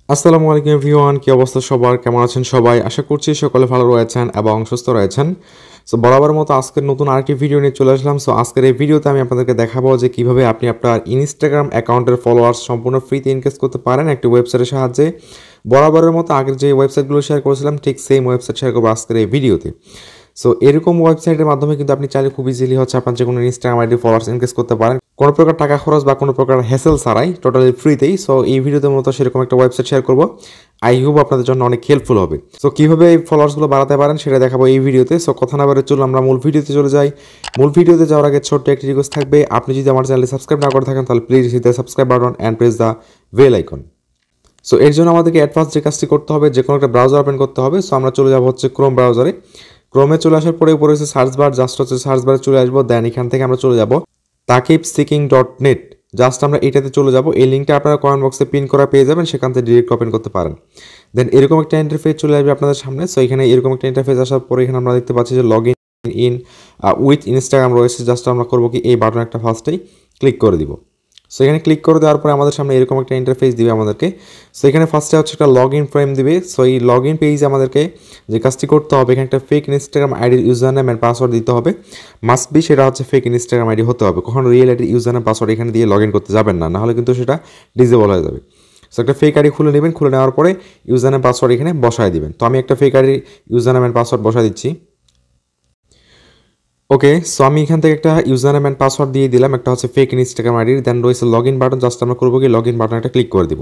আসসালামু আলাইকুম এভরিওয়ান, কি অবস্থা সবার? কেমন আছেন সবাই? আশা করছি সকলে ভালো রয়েছেন এবং সুস্থ রয়েছেন। সো বরাবরের মতো আজকের নতুন আরেকটি ভিডিও নিয়ে চলে আসলাম। সো আজকের এই ভিডিওতে আমি আপনাদেরকে দেখাবো যে কিভাবে আপনি আপনার ইনস্টাগ্রাম অ্যাকাউন্টের ফলোয়ার্স সম্পূর্ণ ফ্রিতে ইনক্রিজ করতে পারেন একটি ওয়েবসাইটের সাহায্যে। বরাবরের মতো আগের যে ওয়েবসাইটগুলো শেয়ার করেছিলাম ঠিক সেম ওয়েবসাইট শেয়ার করবো আজকের এই ভিডিওতে। সো এরকম ওয়েবসাইটের মাধ্যমে কিন্তু আপনি চাইলে খুব ইজিলি হচ্ছে আপনার যে কোনো ইনস্টাগ্রাম আইডি ফলোয়ার্স ইনক্রিজ করতে পারেন কোনো প্রকার টাকা খরচ বা কোনো প্রকার হ্যাসেল ছাড়াই, টোটালি ফ্রিতেই। সো এই ভিডিওতে মূলত সেরকম একটা ওয়েবসাইট শেয়ার করবো। আই হোপ আপনাদের জন্য অনেক হেল্পফুল হবে। সো কীভাবে এই ফলোয়ার্সগুলো বাড়াতে পারেন সেটা দেখাবো এই ভিডিওতে। সো কথা না বলে চলুন আমরা মূল ভিডিওতে চলে যাই। মূল ভিডিওতে যাওয়ার আগে ছোট্ট একটি রিকোয়েস্ট থাকবে, আপনি যদি আমার চ্যানেলে সাবস্ক্রাইব না করে থাকেন তাহলে please hit the subscribe button and press the bell icon. So এর জন্য আমাদেরকে অ্যাডভান্স যে কাজটি করতে হবে, যে কোনো একটা ব্রাউজার ওপেন করতে হবে। সো আমরা চলে যাবো হচ্ছে ক্রোম ব্রাউজারে। ক্রোমে চলে আসার পরে উপরে হচ্ছে সার্চ বার, জাস্ট হচ্ছে সার্চ বারে চলে আসবো। দেন এখান থেকে আমরা চলে যাবো takibseeking.net, জাস্ট আমরা এটাতে চলে যাব। এই লিঙ্কটা আপনারা কমেন্ট বক্সে পিন করা পেয়ে যাবেন, সেখান থেকে ডিরেক্ট ওপেন করতে পারেন। দেন এরকম একটা ইন্টারফেস চলে আসবে আপনাদের সামনে। সো এখানে এরকম একটা ইন্টারফেস আসার পরে এখানে আমরা দেখতে পাচ্ছি যে লগ ইন উইথ ইনস্টাগ্রাম রয়েছে। জাস্ট আমরা করবো কি, এই বাটন একটা ফার্স্টেই ক্লিক করে দিব। সো এখানে ক্লিক করে দেওয়ার পরে আমাদের সামনে এরকম একটা ইন্টারফেস দিবে আমাদেরকে। সো এখানে ফার্স্টে হচ্ছে একটা লগ ইন ফ্রেম দিবে। সো এই লগ ইন পেজে আমাদেরকে যে কাজটি করতে হবে, এখানে একটা ফেক ইনস্টাগ্রাম আইডির ইউজার নেম অ্যান্ড পাসওয়ার্ড দিতে হবে। মাস্ট বি সেটা হচ্ছে ফেক ইনস্টাগ্রাম আইডি হতে হবে, কখনো রিয়েল আইডির ইউজার নেম পাসওয়ার্ড এখানে দিয়ে লগ ইন করতে যাবেন না, নাহলে কিন্তু সেটা ডিসেবল হয়ে যাবে। সো একটা ফেক আইডি খুলে নেবেন, খুলে নেওয়ার পরে ইউজার নেম পাসওয়ার্ড এখানে বসায় দিবেন। তো আমি একটা ফেক আইডির ইউজার নেম অ্যান্ড পাসওয়ার্ড বসায় দিচ্ছি। ওকে, সো আমি এখান থেকে একটা ইউজার নেম অ্যান্ড পাসওয়ার্ড দিয়ে দিলাম, একটা হচ্ছে ফেক ইনস্টাগ্রাম আইডির। দেন রয়েছে লগ ইন বাটন, জাস্ট আমরা করবো কি লগ ইন বাটন একটা ক্লিক করে দিব।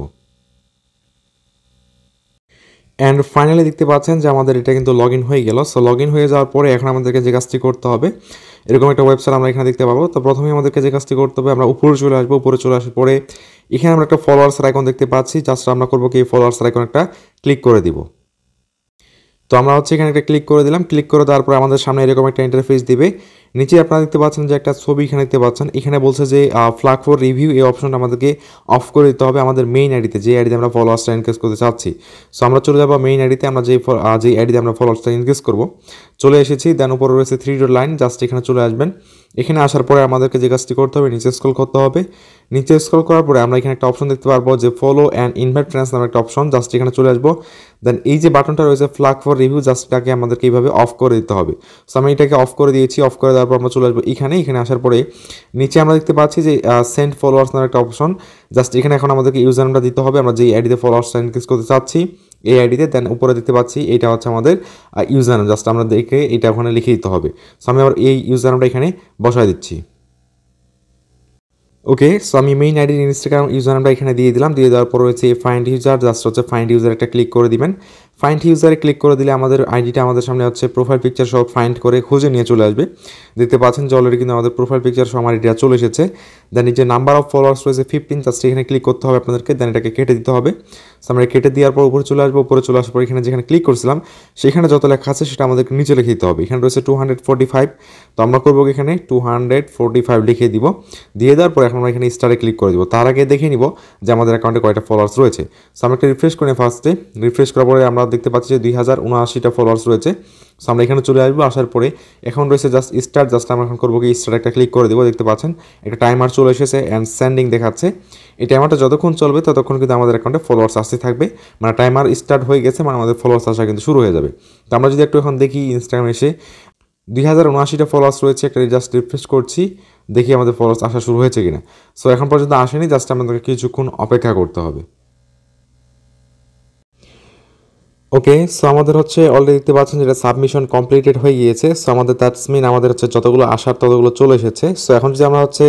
অ্যান্ড ফাইনালি দেখতে পাচ্ছেন যে আমাদের এটা কিন্তু লগ ইন হয়ে গেল। সো লগ ইন হয়ে যাওয়ার পরে এখন আমাদেরকে যে কাজটি করতে হবে, এরকম একটা ওয়েবসাইট আমরা এখানে দেখতে পাবো। তো প্রথমে আমাদেরকে যে কাজটি করতে হবে, আমরা উপরে চলে আসবো। উপরে চলে আসার পরে এখানে আমরা একটা ফলোয়ার্সের আইকন দেখতে পাচ্ছি, জাস্ট আমরা করবো কি এই ফলোয়ার্সের আইকন একটা ক্লিক করে দিব। তো আমরা হচ্ছে এখানে একটা ক্লিক করে দিলাম। ক্লিক করে দেওয়ার পর আমাদের সামনে এরকম একটা ইন্টারফেস দিবে। নিচে আপনারা দেখতে পাচ্ছেন যে একটা ছবি এখানে দেখতে পাচ্ছেন। এখানে বলছে যে ফ্ল্যাগ ফর রিভিউ, এই অপশনটা আমাদেরকে অফ করে দিতে হবে আমাদের মেইন আইডিতে, যে আইডিতে আমরা ফলোয়ার্সটা ইনক্রিজ করতে চাচ্ছি। সো আমরা চলে যাবো মেইন আইডিতে, আমরা যে আইডিতে আমরা ফলোয়ার্সটা ইনক্রিজ করবো। চলে এসেছি। দেন উপরে রয়েছে 3 ডট লাইন, জাস্ট এখানে চলে আসবেন। এখানে আসার পরে আমাদেরকে যে কাজটি করতে হবে, নিচে স্ক্রল করতে হবে। নিচে স্ক্রল করার পরে আমরা এখানে একটা অপশন দেখতে পারবো যে ফলো অ্যান্ড ইনভাইট ফ্রেন্ডস নামে একটা অপশন, জাস্ট এখানে চলে আসবো। দেন এই যে বাটনটা রয়েছে ফ্ল্যাগ ফর রিভিউ, জাস্ট এটাকে আমাদেরকে এইভাবে অফ করে দিতে হবে। সো আমি এটাকে অফ করে দিয়েছি। অফ করে দেওয়ার পর আমরা চলে আসবো এখানে আসার পরে নিচে আমরা দেখতে পাচ্ছি যে সেন্ড ফলোয়ার্স নামে একটা অপশন, জাস্ট এখানে এখন আমাদেরকে ইউজার নেমটা দিতে হবে, আমরা যে আইডিতে ফলোয়ার্সটা ইনক্রিজ করতে চাচ্ছি এই আইডিতে। দেন উপরে দেখতে পাচ্ছি এটা হচ্ছে আমাদের ইউজার নেম, জাস্ট আমরা দেখে এটা ওখানে লিখে দিতে হবে। সো আমি আবার এই ইউজার নেমটা এখানে বসায় দিচ্ছি। ওকে, সো আমি মেইন আইডির ইনস্টাগ্রাম ইউজার নামটা এখানে দিয়ে দিলাম। দিয়ে দেওয়ার পর হচ্ছে ফাইন্ড ইউজার, জাস্ট হচ্ছে ফাইন্ড ইউজার একটা ক্লিক করে দিবেন। ফাইন্ড ইউজারে ক্লিক করে দিলে আমাদের আইডিটা আমাদের সামনে হচ্ছে প্রোফাইল পিকচার সব ফাইন্ড করে খুঁজে নিয়ে চলে আসবে। দেখতে পাচ্ছেন যে অলরেডি কিন্তু আমাদের প্রোফাইল পিকচার সব আমার আইডিয়া চলে এসেছে। দেন এই যে নাম্বার অফ ফলোয়ার্স রয়েছে 15, জাস্ট এখানে ক্লিক করতে হবে আপনাদেরকে। দেন এটাকে কেটে দিতে হবে। সো আমরা কেটে দেওয়ার পর উপরে চলে আসবো। উপরে চলে আসার পর এখানে যেখানে ক্লিক করছিলাম সেখানে যত লেখা আছে সেটা আমাদেরকে নিচে লিখে দিতে হবে। এখানে রয়েছে 245, তো আমরা করবো এখানে 245 লিখে দিব। দিয়ে দেওয়ার পর এখন আমরা এখানে স্টারে ক্লিক করে দিব। তার আগে দেখে নিব যে আমাদের অ্যাকাউন্টে কয়টা ফলোয়ার্স রয়েছে। সো আমরা একটা রিফ্রেশ করে ফার্স্টে রিফ্রেশ করার পরে আমরা দেখতে পাচ্ছি যে 2079টা ফলোয়ার্স রয়েছে। সো আমরা এখানে চলে আসবো। আসার পরে এখন রয়েছে জাস্ট স্টার্ট, জাস্ট আমরা এখন করবো কি স্টার একটা ক্লিক করে দেবো। দেখতে পাচ্ছেন একটা টাইমার চলে এসেছে অ্যান্ড সেন্ডিং দেখাচ্ছে। এই টাইমারটা যতক্ষণ চলবে ততক্ষণ কিন্তু আমাদের অ্যাকাউন্টে ফলোয়ার্স আসতে থাকবে, মানে টাইমার স্টার্ট হয়ে গেছে মানে আমাদের ফলোয়ার্স আসা কিন্তু শুরু হয়ে যাবে। তো আমরা যদি একটু এখন দেখি ইনস্টাগ্রামে এসে 2079টা ফলোয়ার্স রয়েছে, একটা জাস্ট রিফ্রেশ করছি, দেখি আমাদের ফলোয়ার্স আসা শুরু হয়েছে কিনা। সো এখন পর্যন্ত আসেনি, জাস্ট আমাদেরকে কিছুক্ষণ অপেক্ষা করতে হবে। ওকে, সো আমাদের হচ্ছে অলরেডি দেখতে পাচ্ছেন যেটা সাবমিশন কমপ্লিটেড হয়ে গিয়েছে। সো আমাদের দ্যাটস মিন আমাদের হচ্ছে যতগুলো আসার ততগুলো চলে এসেছে। সো এখন যদি আমরা হচ্ছে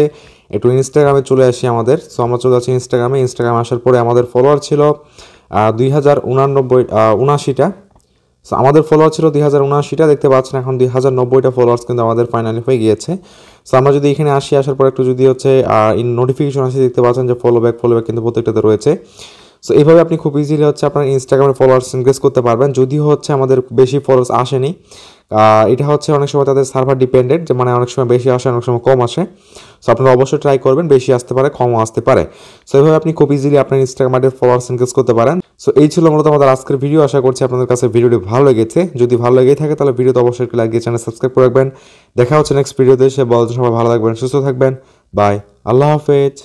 একটু ইনস্টাগ্রামে চলে আসি আমাদের, সো আমরা চলে আসছি ইনস্টাগ্রামে আসার পরে আমাদের ফলোয়ার ছিল 2079টা। সো আমাদের ফলোয়ার ছিল 2079টা, দেখতে পাচ্ছেন এখন 2090টা ফলোয়ার্স কিন্তু আমাদের ফাইনালি হয়ে গিয়েছে। সো আমরা যদি এখানে আসার পর একটু যদি হচ্ছে নোটিফিকেশন আসে, দেখতে পাচ্ছেন যে ফলো ব্যাক কিন্তু প্রত্যেকটাতে রয়েছে। সো এইভাবে আপনি খুব ইজিলি হচ্ছে আপনার ইনস্টাগ্রামের ফলোয়ার্স ইনক্রিজ করতে পারবেন। যদিও হচ্ছে আমাদের বেশি ফলোয়ার্স আসেনি, এটা হচ্ছে অনেক সময় তাদের সার্ভার ডিপেন্ডেন্ট, যে মানে অনেক সময় বেশি আসে অনেক সময় কম আসে। সো আপনারা অবশ্যই ট্রাই করবেন, বেশি আসতে পারে কমও আসতে পারে। সো এইভাবে আপনি খুব ইজিলি আপনার ইনস্টাগ্রামের ফলোয়ার্স ইনক্রিজ করতে পারেন। সো এই ছিল মূলত আমাদের আজকের ভিডিও। আশা করছি আপনাদের কাছে ভিডিওটি ভালো লেগেছে। যদি ভালো লেগে থাকে তাহলে ভিডিওতে অবশ্যই লাইক দিয়ে চ্যানেল সাবস্ক্রাইব করে রাখবেন। দেখা হচ্ছে নেক্সট ভিডিওতে। সে বলতে সবাই ভালো থাকবেন, সুস্থ থাকবেন। বাই, আল্লাহ হাফেজ।